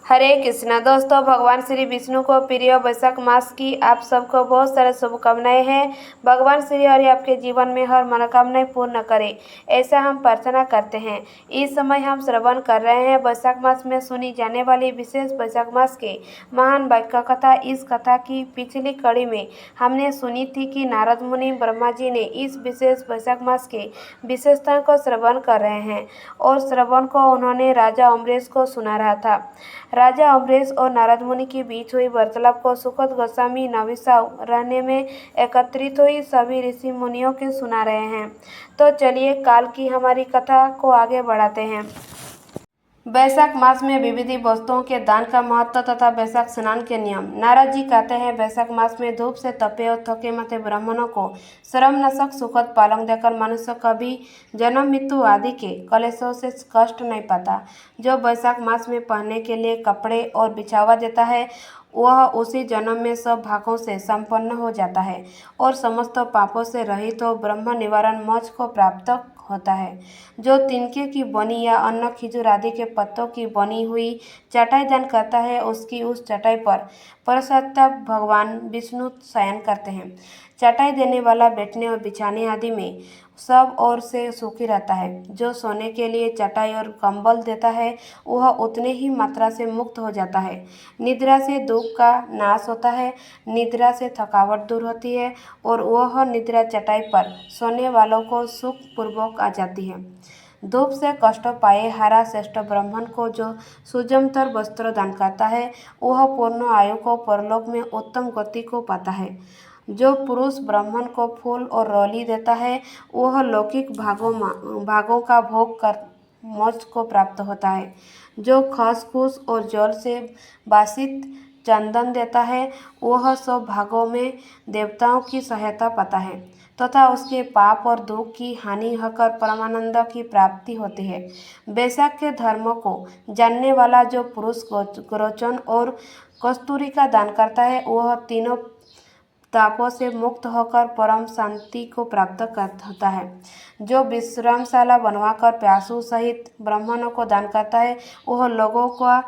हरे कृष्णा दोस्तों, भगवान श्री विष्णु को प्रिय वैशाख मास की आप सबको बहुत सारे शुभकामनाएं हैं। भगवान श्री हरि आपके जीवन में हर मनोकामनाएं पूर्ण करें, ऐसा हम प्रार्थना करते हैं। इस समय हम श्रवण कर रहे हैं वैशाख मास में सुनी जाने वाली विशेष वैशाख मास के महान वाक्य कथा। इस कथा की पिछली कड़ी में हमने सुनी थी कि नारद मुनि ब्रह्मा जी ने इस विशेष वैशाख मास के विशेषता को श्रवण कर रहे हैं और श्रवण को उन्होंने राजा अम्बरीश को सुना रहा था। राजा अम्बरीश और नारद मुनि के बीच हुई वार्तालाप को सुखद गोस्वामी नविसाव रहने में एकत्रित हुई सभी ऋषि मुनियों के सुना रहे हैं। तो चलिए काल की हमारी कथा को आगे बढ़ाते हैं। वैशाख मास में विविध वस्तुओं के दान का महत्व तथा वैशाख स्नान के नियम। नारद जी कहते हैं, वैशाख मास में धूप से तपे और थके माथे ब्राह्मणों को श्रमनाशक सुखद पालक देकर मनुष्य कभी जन्म मृत्यु आदि के कलेशों से कष्ट नहीं पाता। जो वैशाख मास में पहनने के लिए कपड़े और बिछावा देता है, वह उसी जन्म में सब भागों से संपन्न हो जाता है और समस्त पापों से रहित हो ब्रह्म निवारण मोक्ष को प्राप्त होता है। जो तिनके की बनी या अन्य खिजूर आदि के पत्तों की बनी हुई चटाई दान करता है, उसकी उस चटाई पर परसत्ता भगवान विष्णु शयन करते हैं। चटाई देने वाला बैठने और बिछाने आदि में सब ओर से सुखी रहता है। जो सोने के लिए चटाई और कंबल देता है, वह उतने ही मात्रा से मुक्त हो जाता है। निद्रा से दुख का नाश होता है, निद्रा से थकावट दूर होती है और वह निद्रा चटाई पर सोने वालों को सुख पूर्वक आ जाती है। धूप से कष्ट पाए हारा श्रेष्ठ ब्राह्मण को जो सुजमतर वस्त्र दान करता है, वह पूर्ण आयु को परलोक में उत्तम गति को पाता है। जो पुरुष ब्राह्मण को फूल और रौली देता है, वह लौकिक भागों का भोग कर मोक्ष को प्राप्त होता है। जो खसखस और जल से बासित चंदन देता है, वह सब भागों में देवताओं की सहायता पाता है तथा उसके पाप और दुख की हानि होकर परमानंद की प्राप्ति होती है। वैशाख के धर्म को जानने वाला जो पुरुष गोरोचन और कस्तूरी का दान करता है, वह तीनों तापों से मुक्त होकर परम शांति को प्राप्त होता है। जो विश्रामशाला बनवाकर प्यासू सहित ब्राह्मणों को दान करता है, वह लोगों का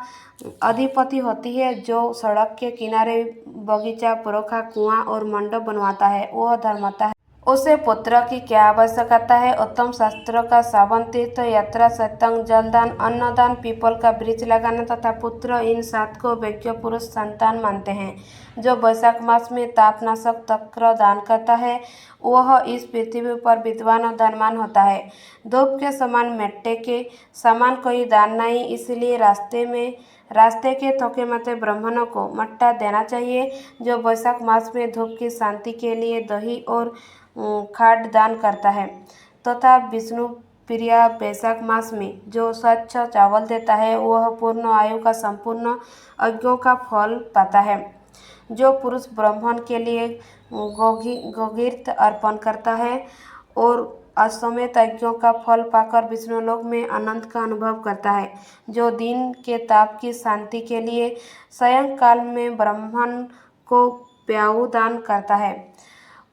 अधिपति होती है। जो सड़क के किनारे बगीचा, पुरोखा, कुआं और मंडप बनवाता है, वह धर्माता है। उसे पुत्र की क्या आवश्यकता है। उत्तम शास्त्रों का श्रवण, तीर्थ यात्रा, सत्संग, जलदान, अन्नदान, पीपल का वृक्ष लगाना तथा पुत्र, इन 7 को वैज्ञ पुरुष संतान मानते हैं। जो वैशाख मास में तापनाशक तक्र दान करता है, वह इस पृथ्वी पर विद्वान और धनवान होता है। धूप के समान मिट्टी के समान कोई दान नहीं, इसलिए रास्ते के थके माथे ब्राह्मणों को मट्टा देना चाहिए। जो वैशाख मास में धूप की शांति के लिए दही और खाद दान करता है तथा विष्णु प्रिय वैशाख मास में जो स्वच्छ चावल देता है, वह पूर्ण आयु का संपूर्ण यज्ञों का फल पाता है। जो पुरुष ब्राह्मण के लिए गोघृत अर्पण करता है और अश्वमेध यज्ञों का फल पाकर विष्णुलोक में आनंद का अनुभव करता है। जो दिन के ताप की शांति के लिए सायंकाल में ब्राह्मण को प्याऊ दान करता है,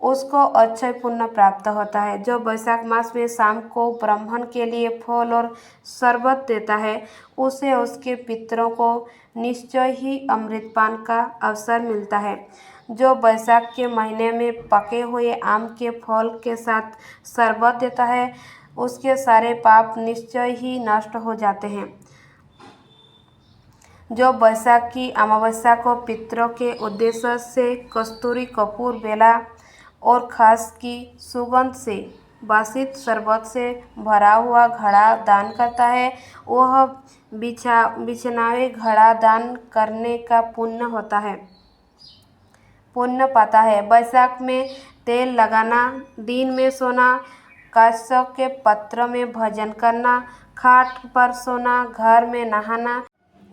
उसको अक्षय पुण्य प्राप्त होता है। जो वैशाख मास में शाम को ब्राह्मण के लिए फल और शरबत देता है, उसे उसके पितरों को निश्चय ही अमृतपान का अवसर मिलता है। जो वैशाख के महीने में पके हुए आम के फल के साथ शरबत देता है, उसके सारे पाप निश्चय ही नष्ट हो जाते हैं। जो वैशाख की अमावस्या को पितरों के उद्देश्य से कस्तूरी, कपूर, बेला और खास की सुगंध से बासित शरबत से भरा हुआ घड़ा दान करता है, वह बिछनावे घड़ा दान करने का पुण्य पाता है। वैशाख में तेल लगाना, दिन में सोना, काष्य के पत्र में भोजन करना, खाट पर सोना, घर में नहाना,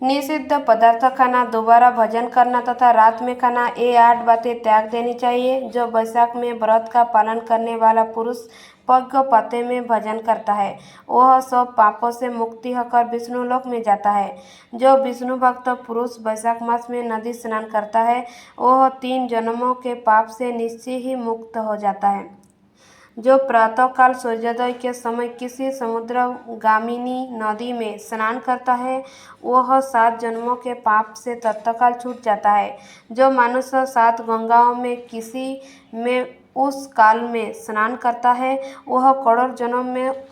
निषिद्ध पदार्थ खाना, दोबारा भोजन करना तथा रात में खाना, ये 8 बातें त्याग देनी चाहिए। जो वैशाख में व्रत का पालन करने वाला पुरुष पग पत्ते में भोजन करता है, वह सब पापों से मुक्ति होकर विष्णुलोक में जाता है। जो विष्णु भक्त पुरुष वैशाख मास में नदी स्नान करता है, वह 3 जन्मों के पाप से निश्चय ही मुक्त हो जाता है। जो प्रातःकाल सूर्योदय के समय किसी समुद्रगामिनी नदी में स्नान करता है वह 7 जन्मों के पाप से तत्काल छूट जाता है। जो मनुष्य 7 गंगाओं में किसी में उस काल में स्नान करता है वह करोड़ जन्म में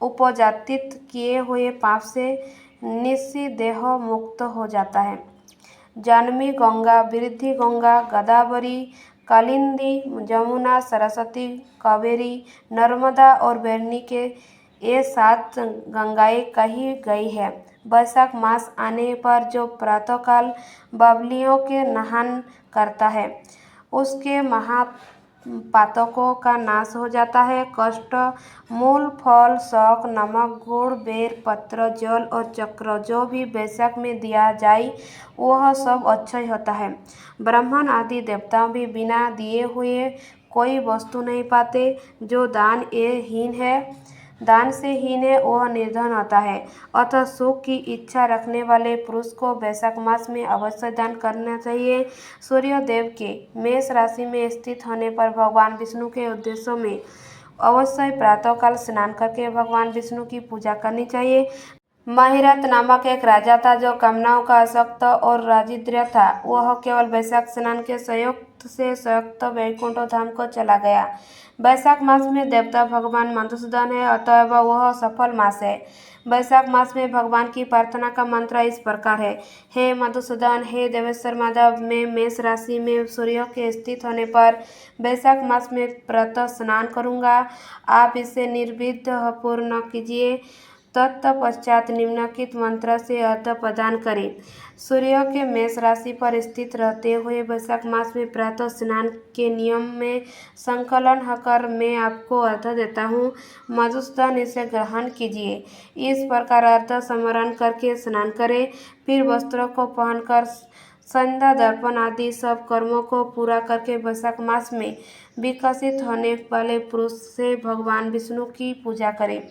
उपजातित किए हुए पाप से निस्सिदेह मुक्त हो जाता है। जानवी गंगा, वृद्धि गंगा, गोदावरी, कालिंदी, जमुना, सरस्वती, कावेरी, नर्मदा और बैरनी के ये 7 गंगाएं कही गई है। वैशाख मास आने पर जो प्रातःकाल बावलियों के नहान करता है उसके महापातकों का नाश हो जाता है। कष्ट, मूल, फल, शौक, नमक, गुड़, बेर पत्र, जल और चक्र जो भी वैशाख में दिया जाए वह सब अक्षय होता है। ब्राह्मण आदि देवताओं भी बिना दिए हुए कोई वस्तु नहीं पाते। जो दान से हीन है वह निर्धन होता है। अतः सुख की इच्छा रखने वाले पुरुष को वैशाख मास में अवश्य दान करना चाहिए। सूर्यदेव के मेष राशि में स्थित होने पर भगवान विष्णु के उद्देश्यों में अवश्य प्रातःकाल स्नान करके भगवान विष्णु की पूजा करनी चाहिए। महिरथ नामक एक राजा था जो कामनाओं का आसक्त और राजिद्र था। वह केवल वैशाख स्नान के संयोग से संयुक्त वैकुंठ धाम को चला गया। वैशाख मास में देवता भगवान मधुसूदन है, अतएव वह सफल मास है। वैशाख मास में भगवान की प्रार्थना का मंत्र इस प्रकार है। हे मधुसूदन, हे देवेश्वर माधव, मैं मेष राशि में सूर्य के स्थित होने पर वैशाख मास में प्रातः स्नान करूँगा। आप इसे निर्विघ्न पूर्ण कीजिए। तत्पश्चात निम्नलिखित मंत्र से अर्थ प्रदान करें। सूर्य के मेष राशि पर स्थित रहते हुए वैशाख मास में प्रातः स्नान के नियम में संकलन होकर मैं आपको अर्थ देता हूँ। मधुसूदन इसे ग्रहण कीजिए। इस प्रकार अर्थ स्मरण करके स्नान करें। फिर वस्त्रों को पहनकर संध्या दर्पण आदि सब कर्मों को पूरा करके वैशाख मास में विकसित होने वाले पुरुष से भगवान विष्णु की पूजा करें।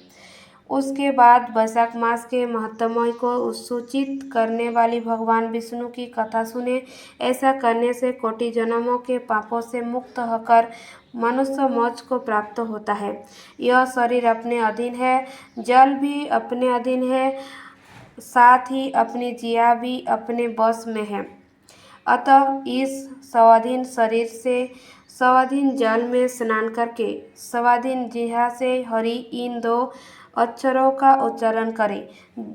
उसके बाद वैशाख मास के महत्मय को सूचित करने वाली भगवान विष्णु की कथा सुने। ऐसा करने से कोटि जन्मों के पापों से मुक्त होकर मनुष्य मोक्ष को प्राप्त होता है। यह शरीर अपने अधीन है, जल भी अपने अधीन है, साथ ही अपनी जिया भी अपने वश में है। अतः इस स्वाधीन शरीर से स्वाधीन जल में स्नान करके स्वाधीन जिह्वा से हरि इन 2 अक्षरों का उच्चारण करें।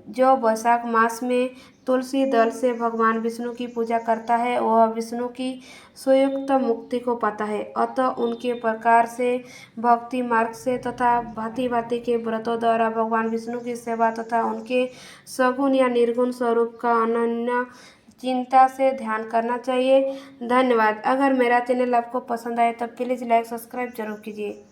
जो वैशाख मास में तुलसी दल से भगवान विष्णु की पूजा करता है वह विष्णु की सुयुक्त मुक्ति को पाता है। अतः उनके प्रकार से भक्ति मार्ग से तथा भांति भांति के व्रतों द्वारा भगवान विष्णु की सेवा तथा उनके सगुण या निर्गुण स्वरूप का अनन्य चिंता से ध्यान करना चाहिए। धन्यवाद। अगर मेरा चैनल आपको पसंद आए तो प्लीज़ लाइक सब्सक्राइब जरूर कीजिए।